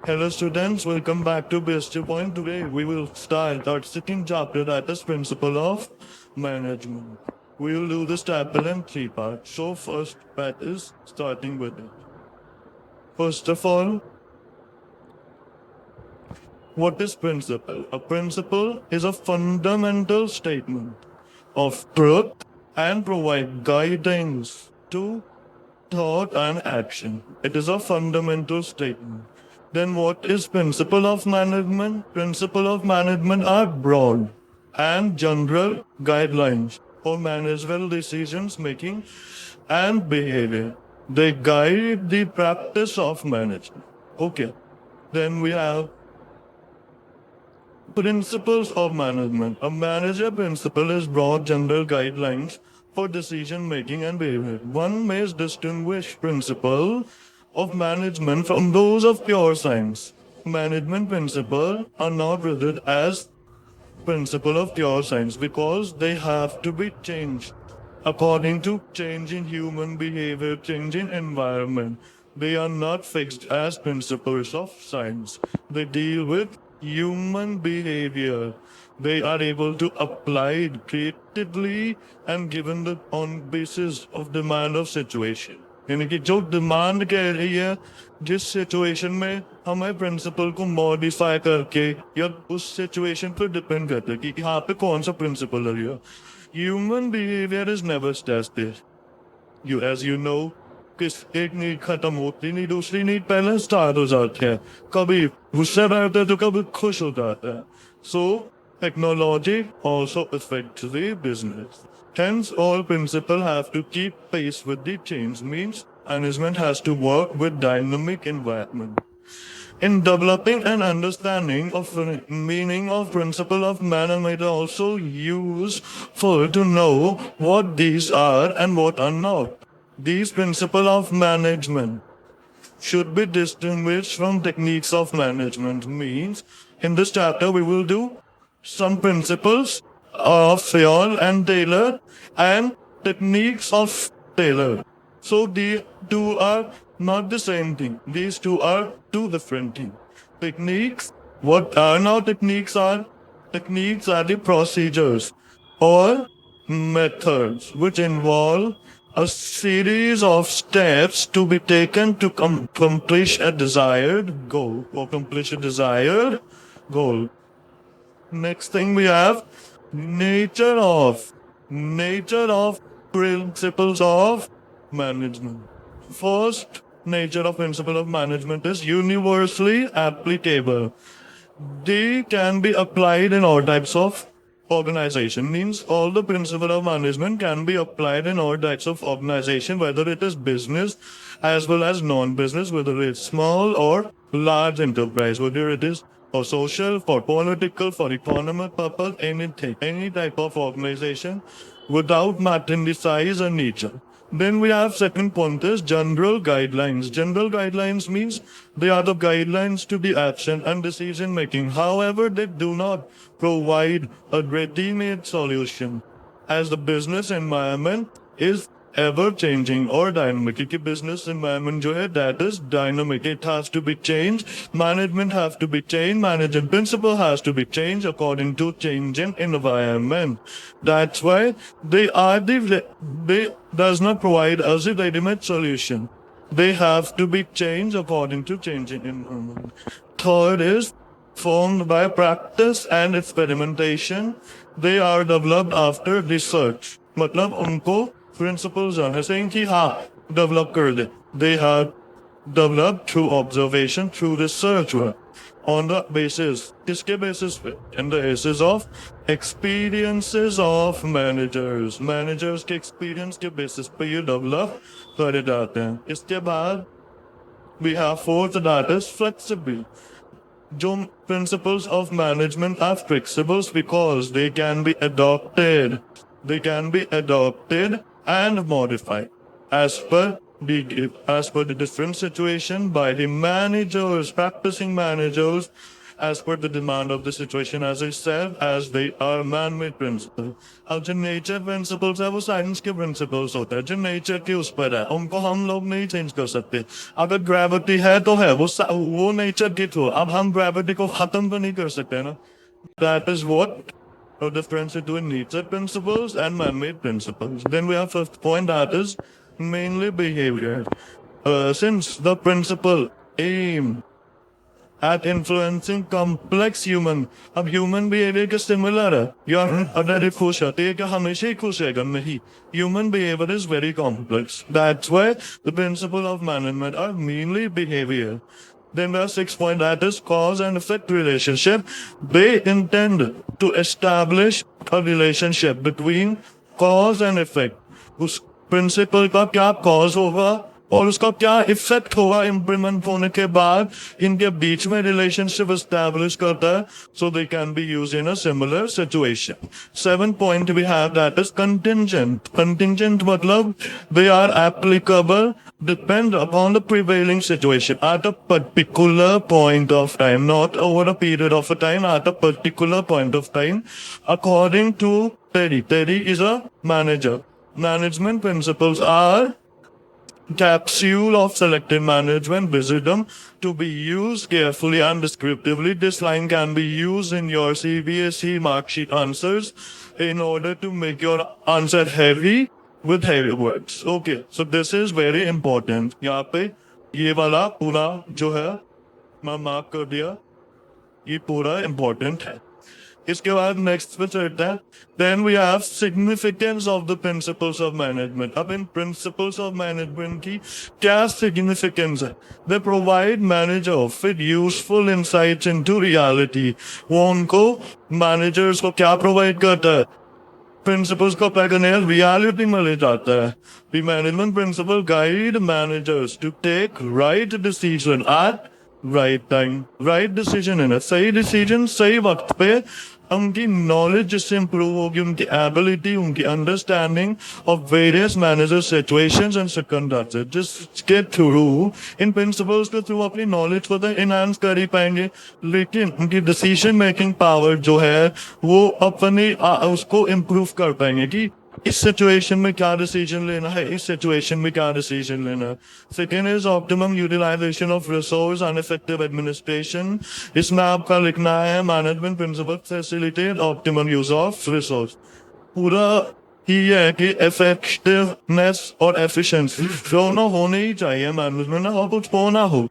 Hello students, welcome back to BST Point. Today we will start our second chapter, that is Principle of Management. We will do this chapter in three parts. So first part is starting with it. First of all, what is principle? A principle is a fundamental statement of truth and provide guidance to thought and action. It is a fundamental statement. Then what is principle of management? Principle of management are broad and general guidelines for managerial decisions making and behavior. They guide the practice of management. Okay. Then we have principles of management. A manager principle is broad general guidelines for decision making and behavior. One may distinguish principle of management from those of pure science. Management principles are not regarded as principle of pure science because they have to be changed according to change in human behavior, change in environment. They are not fixed as principles of science. They deal with human behavior. They are able to apply it creatively and given the on basis of demand of situation. यानी कि जो demand कह रही है जिस situation में हमें principal को मॉडिफाई करके या उस सिचुएशन पर डिपेंड करता है कि यहाँ पे कौन सा प्रिंसिपल है. Human behaviour is never static. You as you know, किस एक नीड खत्म होती नहीं दूसरी नीड पहले स्टार्ट हो जाती है. कभी गुस्सा रहता है तो कभी खुश हो जाता है. So technology also affects the business. Hence, all principles have to keep pace with the change. Means management has to work with dynamic environment. In developing an understanding of the meaning of principle of management, also useful to know what these are and what are not. These principles of management should be distinguished from techniques of management. Means, in this chapter, we will do some principles of Fayol and Taylor and techniques of Taylor. So the two are not the same thing. These two are two different things. Techniques, what are now techniques are? Techniques are the procedures or methods which involve a series of steps to be taken to accomplish a desired goal or accomplish a desired goal. Next thing we have nature of principles of management. First nature of principle of management is universally applicable. They can be applied in all types of organization. Means all the principle of management can be applied in all types of organization, whether it is business as well as non-business, whether it's small or large enterprise, whether it is for social, for political, for economic purpose, anything, any type of organization without mattering the size and nature. Then we have second point is general guidelines. General guidelines means they are the guidelines to the action and decision making. However, they do not provide a ready-made solution as the business environment is ever changing or dynamic. क्योंकि business environment जो है that is dynamic. It has to be changed. Management has to be changed. Management principle has to be changed according to changing environment. That's why they does not provide us a ready-made solution. They have to be changed according to changing environment. Third is formed by practice and experimentation. They are developed after research. मतलब उनको principles are saying कि हाँ develop कर दे. They have developed through observation, through research work. On the basis, किसके basis पे? In the basis of experiences of managers. Managers के experience के basis पे ये develop करे जाते हैं. इसके बाद we have fourth that is flexible. जो principles of management are flexible because they can be adopted. They can be adopted and modified as per the different situation by the managers, practicing managers, as per the demand of the situation, as I said, as they are man-made principles. अब जो nature principles है वो science के principles होते हैं, जो nature के उस पर है, उनको हम लोग नहीं change कर सकते. अगर gravity है तो है, वो nature के थ्रू. अब हम gravity को खत्म तो नहीं कर सकते ना. That is what the difference between nature principles and man-made principles. Then we have fifth point, that is mainly behavior. Since the principle aim at influencing complex human, अब human behavior के similar है, यार अगर खुश है तो ये क्या हमेशा ही खुश है नहीं? Human behavior is very complex. That's why the principle of management are mainly behavior. Then the sixth point, that is cause and effect relationship. They intend to establish a relationship between cause and effect. उस principle का क्या cause होगा और उसका क्या effect होगा implement होने के बाद, इनके बीच में रिलेशनशिप एस्टैब्लिश करता है, so they can be use in a similar situation. Seven point we have, that is contingent. Contingent मतलब they are applicable depend upon the prevailing situation at a particular point of time, not over a period of a time, at a particular point of time. According to Terry, Terry is a manager. Management principles are capsule of selective management wisdom to be used carefully and descriptively. This line can be used in your CBSE mark sheet answers in order to make your answer heavy with heavy words. Okay, so this is very important. यहाँ पे ये वाला पूरा जो है मैं mark कर दिया, ये पूरा important है. इसके बाद next पे चलता है. Then we have significance of the principles of management. अब इन principles of management की क्या significance है? They provide manager with useful insights into reality. वो उनको managers को क्या provide करता है? Principles को पकड़ने reality में ले जाता है. The management principle guide managers to take right decision at right time. Right decision है ना, सही decision सही वक्त पे. उनकी knowledge जिससे improve होगी, उनकी ability, उनकी understanding of various manager situations and circumstances. Just get through in principles के through अपनी knowledge को तो enhance कर ही पाएंगे, लेकिन उनकी decision making power जो है वो अपनी उसको improve कर पाएंगे कि इस सिचुएशन में क्या डिसीजन लेना है, इस सिचुएशन में क्या डिसीजन लेना है. Second is optimum utilisation of resource and effective administration. इसमें आपका लिखना है management principle facilitate optimum use of resource. पूरा ही है कि इफेक्टिवनेस और एफिशिएंसी दोनों होने ही चाहिए मैनेजमेंट में, और कुछ हो ना हो.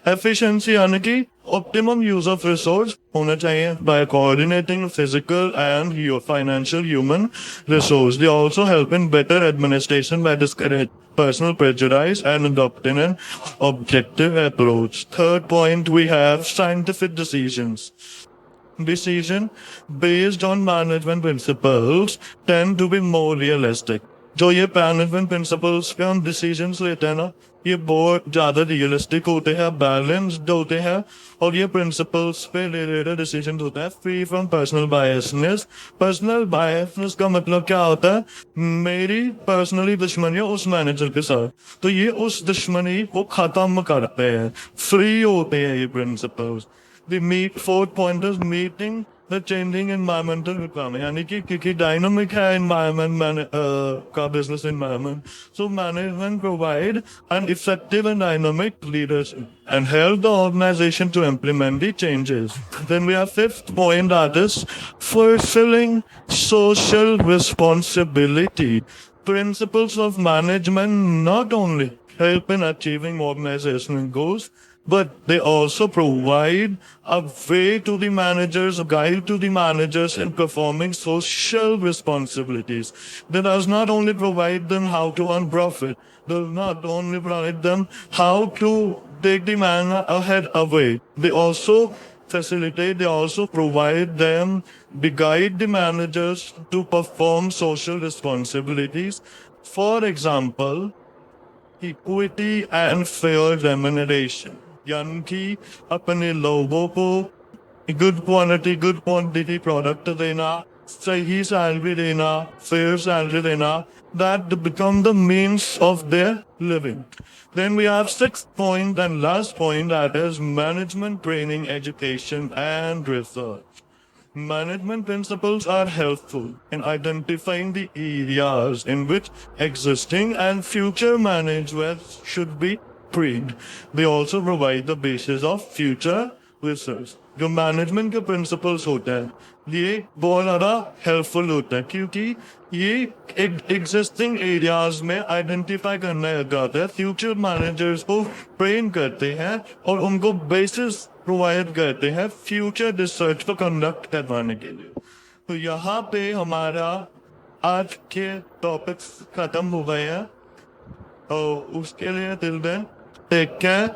Efficiency यानी कि optimum use of resource होना चाहिए by coordinating physical and your financial human resource. They also help in better administration by discouraging personal prejudice and adopting an objective approach. Third point, we have scientific decisions. Decision based on management principles tend to be more realistic. जो ये management principles पे हम decisions लेते हैं ना, ये बहुत ज्यादा रियलिस्टिक होते हैं, बैलेंस्ड होते हैं, और ये प्रिंसिपल्स पे रिलेटेड डिसीजन होता है free from personal biasness. Personal biasness का मतलब क्या होता है? मेरी पर्सनली दुश्मनी है उस मैनेजर के साथ, तो ये उस दुश्मनी को खत्म करते हैं, फ्री होते हैं ये principles. The fourth point is meeting the changing environmental requirement. यानी कि क्योंकि dynamic है environment का business environment, so management provide an effective and dynamic leadership and help the organization to implement the changes. Then we have fifth point, that is fulfilling social responsibility. Principles of management not only help in achieving organizational goals, but they also provide a way to the managers, a guide to the managers in performing social responsibilities. They does not only provide them how to earn profit, does not only provide them how to take the man ahead away. They also facilitate, they also provide them, they guide the managers to perform social responsibilities. For example, equity and fair remuneration. यानी कि अपने लोगों को good quantity product देना, सही salary देना, fair salary देना, that become the means of their living. Then we have sixth point and last point, that is management training, education and research. Management principles are helpful in identifying the areas in which existing and future managers should be trained. They also provide the basis of future research. जो management के principles होते हैं ये बहुत ज़्यादा helpful होता है क्योंकि ये एग्जिस्टिंग एरियाज में आइडेंटिफाई करने लग जाते हैं, फ्यूचर मैनेजर्स को ट्रेन करते हैं और उनको बेसिस प्रोवाइड करते हैं फ्यूचर रिसर्च को कंडक्ट करवाने के लिए. तो यहाँ पे हमारा आज के टॉपिक्स खत्म हो गए हैं. तो उसके लिए टिल देन टेक केयर,